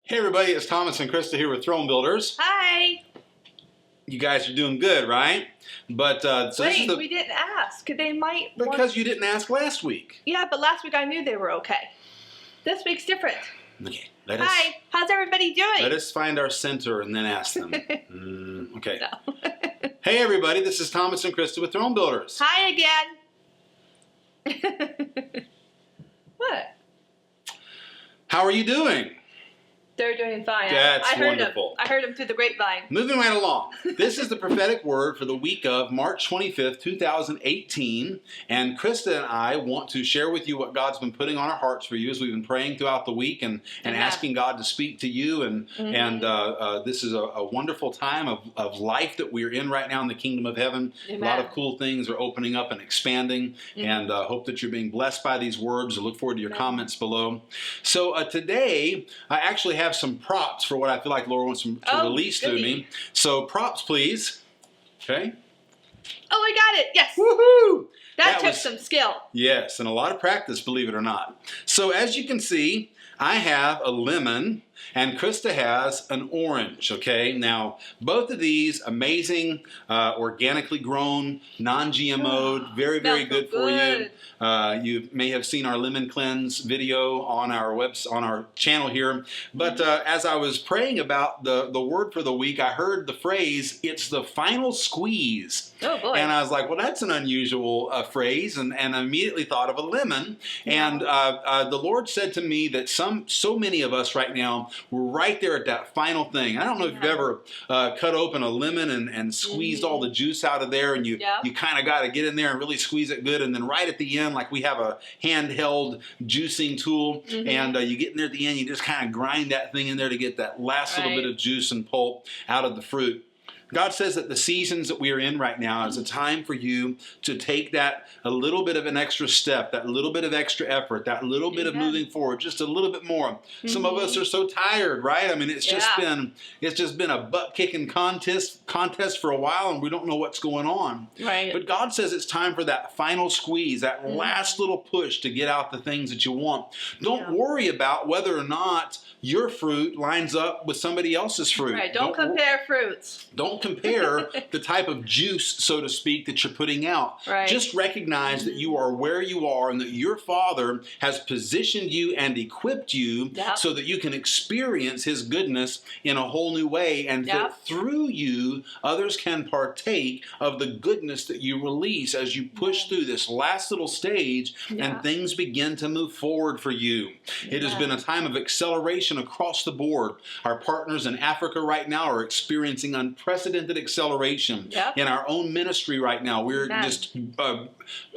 Hey everybody, it's Thomas and Krista here with Throne Builders. Hi. You guys are doing good, right? But Wait, we didn't ask. They might because you didn't ask last week. Yeah, but last week I knew they were okay. This week's different. Okay, Hi, how's everybody doing? Let us find our center and then ask them. Okay. No. Hey everybody, this is Thomas and Krista with Throne Builders. Hi again. What? How are you doing? They're doing fine. That's I heard wonderful. them. I heard them through the grapevine. Moving right along. This is the prophetic word for the week of March 25th, 2018. And Krista and I want to share with you what God's been putting on our hearts for you as we've been praying throughout the week and asking God to speak to you. And this is a wonderful time of life that we're in right now in the kingdom of heaven. Amen. A lot of cool things are opening up and expanding. And hope that you're being blessed by these words. I look forward to your comments below. So today, I actually have some props for what I feel like Laura wants to release through me. So props, please. Okay. Oh, I got it. Yes. Woohoo! That took some skill. Yes, and a lot of practice, believe it or not. So as you can see, I have a lemon and Krista has an orange, okay? Now, both of these amazing, organically grown, non-GMO'd, very, very good for you. You may have seen our lemon cleanse video on our channel here. But as I was praying about the word for the week, I heard the phrase, "It's the final squeeze." Oh boy! And I was like, well, that's an unusual phrase, and I immediately thought of a lemon. And the Lord said to me that so many of us right now, we're right there at that final thing. I don't know if you've ever cut open a lemon and squeezed all the juice out of there, and you kind of got to get in there and really squeeze it good, and then right at the end, like we have a handheld juicing tool, and you get in there at the end, you just kind of grind that thing in there to get that last little bit of juice and pulp out of the fruit. God says that the seasons that we are in right now is a time for you to take that a little bit of an extra step, that little bit of extra effort, that little bit of moving forward, just a little bit more. Some of us are so tired, right? I mean, it's just been a butt-kicking contest for a while, and we don't know what's going on. Right. But God says it's time for that final squeeze, that last little push to get out the things that you want. Don't worry about whether or not your fruit lines up with somebody else's fruit. Right. Don't compare fruits. Don't compare the type of juice, so to speak, that you're putting out. Right. Just recognize that you are where you are and that your Father has positioned you and equipped you so that you can experience His goodness in a whole new way, and that through you, others can partake of the goodness that you release as you push through this last little stage and things begin to move forward for you. It has been a time of acceleration across the board. Our partners in Africa right now are experiencing unprecedented acceleration in our own ministry right now. We're just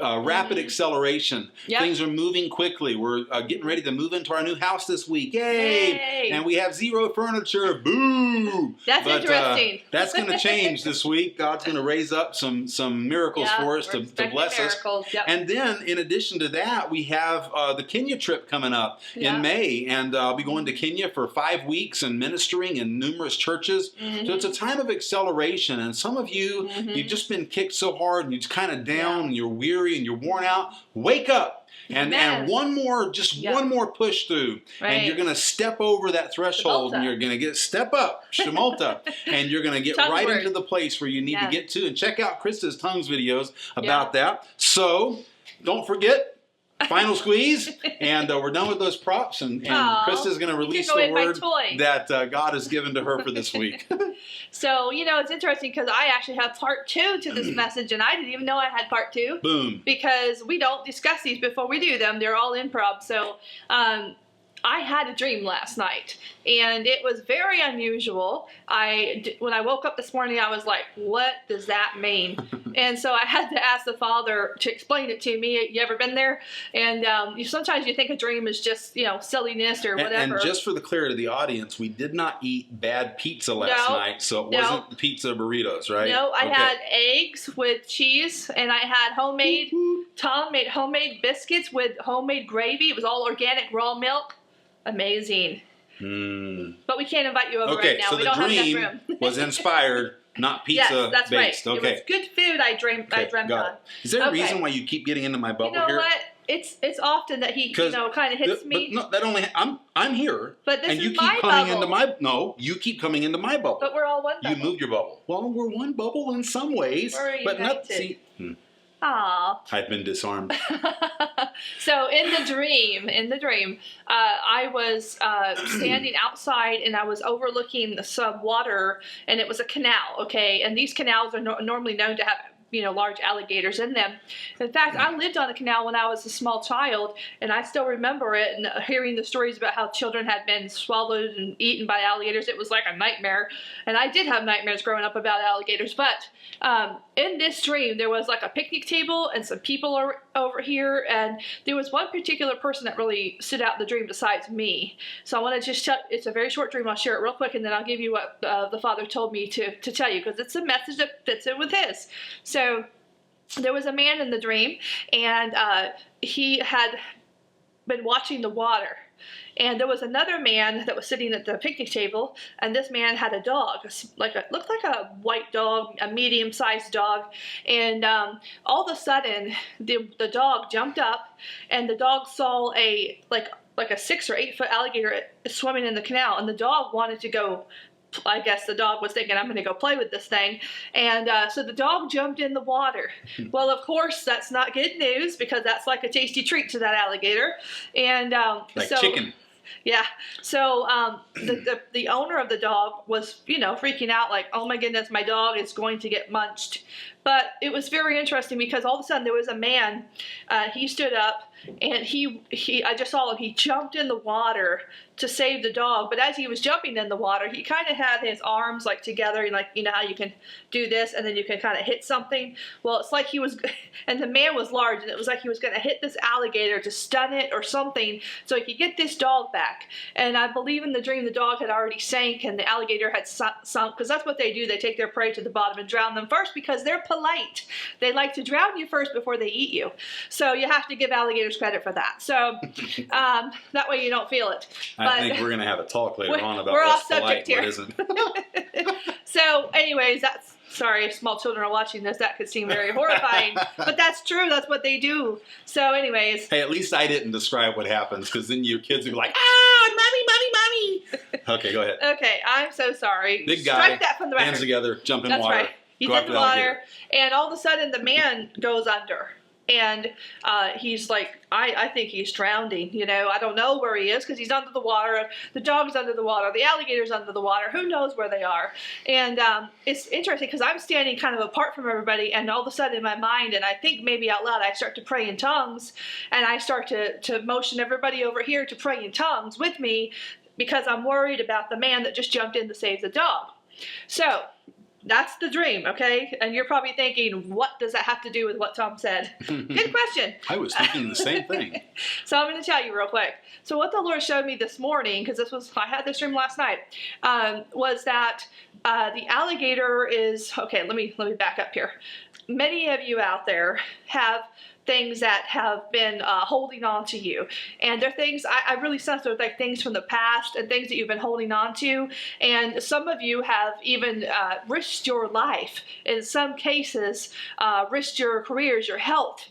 rapid acceleration. Things are moving quickly. We're getting ready to move into our new house this week. Yay! And we have zero furniture. Boo! That's interesting. That's going to change this week. God's going to raise up some miracles for us to bless us. And then, in addition to that, we have the Kenya trip coming up in May. And I'll be going to Kenya for 5 weeks and ministering in numerous churches. So it's a time of acceleration. And some of you, you've just been kicked so hard and you're kind of down and you're weary and you're worn out. Wake up. And one more push through, and you're going to step over that threshold, and you're going to step up, Shemolta, and you're going to get right into the place where you need to get to. And check out Krista's tongues videos about that. So don't forget. Final squeeze, and we're done with those props, and Krista's going to release the word that God has given to her for this week. So, it's interesting because I actually have part 2 to this message, and I didn't even know I had part 2. Boom. Because we don't discuss these before we do them. They're all improv. So, I had a dream last night, and it was very unusual. When I woke up this morning, I was like, what does that mean? And so I had to ask the Father to explain it to me. You ever been there? And sometimes you think a dream is just, silliness or whatever. And just for the clarity of the audience, we did not eat bad pizza last night, so it wasn't pizza burritos, right? No, I had eggs with cheese, and I had Tom made homemade biscuits with homemade gravy. It was all organic raw milk. Amazing. But we can't invite you over right now. So we don't have enough room. the dream was inspired, not pizza based. Right. Okay. It was good food I dreamt on. Is there a reason why you keep getting into my bubble here? You know what? it's often that he, kind of hits me. But no, that only I'm here. But this and you is keep my coming bubble. into my you keep coming into my bubble. But we're all one bubble. You moved your bubble. Well, we're one bubble in some ways, We're but not. united. See, Aww. I've been disarmed. So in the dream, I was standing outside and I was overlooking some water, and it was a canal. Okay, and these canals are normally known to have large alligators in them. In fact, I lived on a canal when I was a small child, and I still remember it, and hearing the stories about how children had been swallowed and eaten by alligators. It was like a nightmare, and I did have nightmares growing up about alligators. But in this dream, there was like a picnic table and some people over here, and there was one particular person that really stood out in the dream besides me. So I want to just tell, it's a very short dream. I'll share it real quick, and then I'll give you what the Father told me to tell you, because it's a message that fits in with his. So there was a man in the dream, and he had been watching the water. And there was another man that was sitting at the picnic table, and this man had a dog, looked like a white dog, a medium-sized dog. And all of a sudden, the dog jumped up, and the dog saw a 6 or 8 foot alligator swimming in the canal, and the dog wanted to go. I guess the dog was thinking, I'm going to go play with this thing. And so the dog jumped in the water. Well, of course, that's not good news, because that's like a tasty treat to that alligator. And chicken. Yeah. So the owner of the dog was, freaking out like, oh my goodness, my dog is going to get munched. But it was very interesting, because all of a sudden there was a man, he stood up, and I just saw him, he jumped in the water to save the dog. But as he was jumping in the water, he kind of had his arms like together, like, how you can do this and then you can kind of hit something. Well, it's like he was, and the man was large, and it was like he was going to hit this alligator to stun it or something so he could get this dog back. And I believe in the dream the dog had already sank and the alligator had sunk, because that's what they do. They take their prey to the bottom and drown them first, because they're polite. They like to drown you first before they eat you. So you have to give alligators credit for that. So that way you don't feel it. I think we're going to have a talk later on about we're what's off polite, subject here. what isn't. So anyways, sorry if small children are watching this, that could seem very horrifying, but that's true. That's what they do. So anyways. Hey, at least I didn't describe what happens, because then your kids would be like, mommy. Okay, go ahead. Okay, I'm so sorry. Big guy, strike that from the record. hands together, jump in That's water. Right. He's in the water, and all of a sudden the man goes under. And he's like, I think he's drowning, I don't know where he is, because he's under the water. The dog's under the water. The alligator's under the water. Who knows where they are? And it's interesting, because I'm standing kind of apart from everybody, and all of a sudden in my mind, and I think maybe out loud, I start to pray in tongues, and I start to motion everybody over here to pray in tongues with me, because I'm worried about the man that just jumped in to save the dog. So that's the dream, okay? And you're probably thinking, what does that have to do with what Tom said? Good question. I was thinking the same thing. So I'm going to tell you real quick. So what the Lord showed me this morning, because I had this dream last night, was that the alligator is, okay, let me back up here. Many of you out there have things that have been holding on to you, and they're things I really sense they're like things from the past and things that you've been holding on to, and some of you have even risked your life, in some cases risked your careers, your health,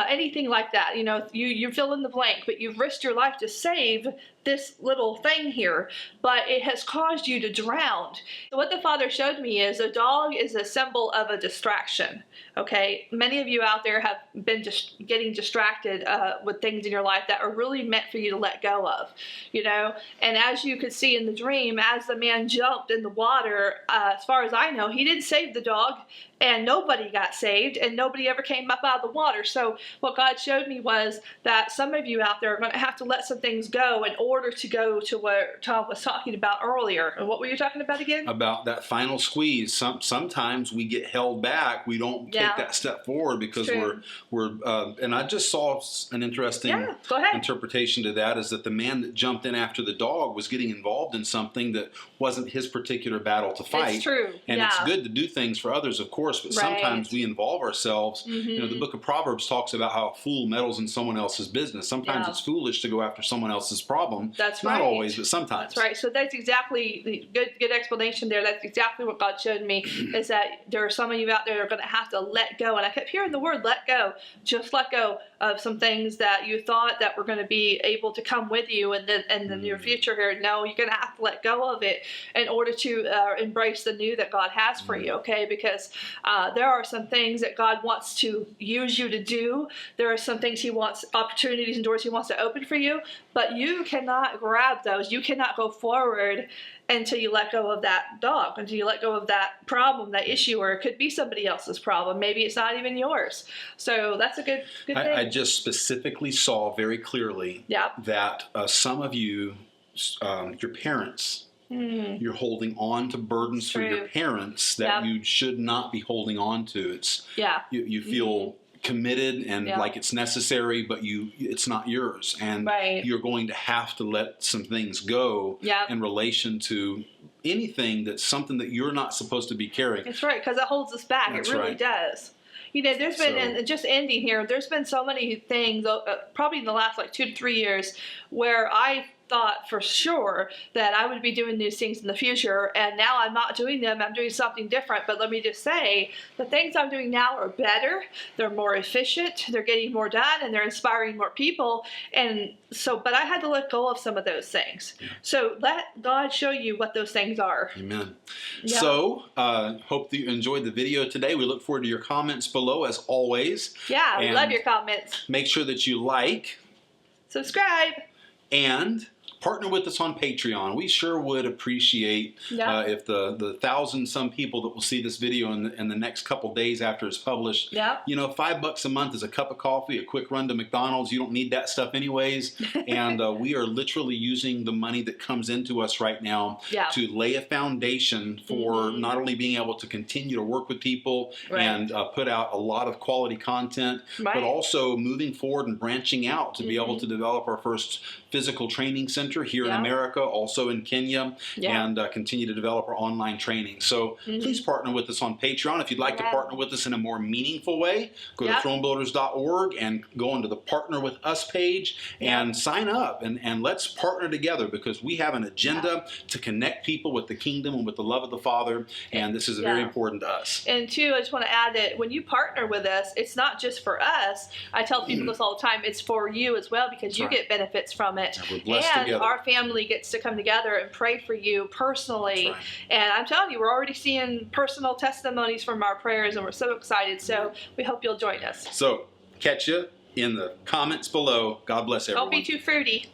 anything like that. You fill in the blank, but you've risked your life to save this little thing here, but it has caused you to drown. So what the Father showed me is a dog is a symbol of a distraction. Okay, many of you out there have been just getting distracted with things in your life that are really meant for you to let go of, and as you could see in the dream, as the man jumped in the water, as far as I know, he didn't save the dog, and nobody got saved, and nobody ever came up out of the water. So what God showed me was that some of you out there are going to have to let some things go in order to go to what Tom was talking about earlier. And what were you talking about again? About that final squeeze. Sometimes we get held back. We don't take that step forward because we're and I just saw an interesting interpretation to that, is that the man that jumped in after the dog was getting involved in something that wasn't his particular battle to fight. It's true. And it's good to do things for others, of course, but sometimes we involve ourselves. The book of Proverbs talks about how a fool meddles in someone else's business. Sometimes it's foolish to go after someone else's problem problem. That's Not right. always, but sometimes. That's right. So that's exactly the good explanation there. That's exactly what God showed me, is that there are some of you out there that are going to have to let go. And I kept hearing the word let go. Just let go of some things that you thought that were going to be able to come with you in the near future here. No, you're going to have to let go of it in order to embrace the new that God has for you, okay? Because there are some things that God wants to use you to do. There are some things he wants, opportunities and doors he wants to open for you, but you cannot grab those. You cannot go forward until you let go of that dog, until you let go of that problem, that issue, or it could be somebody else's problem. Maybe it's not even yours. So that's a good thing. I just specifically saw very clearly that some of you, your parents, you're holding on to burdens for your parents that you should not be holding on to. It's you feel committed and like it's necessary, but it's not yours, and you're going to have to let some things go in relation to anything that's something that you're not supposed to be carrying. That's right, because it holds us back. It really does. You know, there's been, and just ending here, there's been so many things, probably in the last like 2 to 3 years, where I thought for sure that I would be doing these things in the future, and now I'm not doing them. I'm doing something different. But let me just say, the things I'm doing now are better. They're more efficient. They're getting more done, and they're inspiring more people. And so, but I had to let go of some of those things. So let God show you what those things are. Amen. So, hope that you enjoyed the video today. We look forward to your comments below, as always. Yeah, we love your comments. Make sure that you like, subscribe, and partner with us on Patreon. We sure would appreciate if the 1,000-some people that will see this video in the next couple days after it's published. You know, $5 a month is a cup of coffee, a quick run to McDonald's. You don't need that stuff anyways. And we are literally using the money that comes into us right now to lay a foundation for not only being able to continue to work with people and put out a lot of quality content, but also moving forward and branching out to be able to develop our first physical training center here in America, also in Kenya, and continue to develop our online training. So please partner with us on Patreon. If you'd like to partner with us in a more meaningful way, go to thronebuilders.org and go onto the Partner with Us page and sign up, and let's partner together, because we have an agenda to connect people with the kingdom and with the love of the Father, and this is very important to us. And two, I just want to add that when you partner with us, it's not just for us. I tell people this all the time. It's for you as well, because you get benefits from it. We're blessed together. Our family gets to come together and pray for you personally. And I'm telling you, we're already seeing personal testimonies from our prayers, and we're so excited. So we hope you'll join us. So catch you in the comments below. God bless everyone. Don't be too fruity.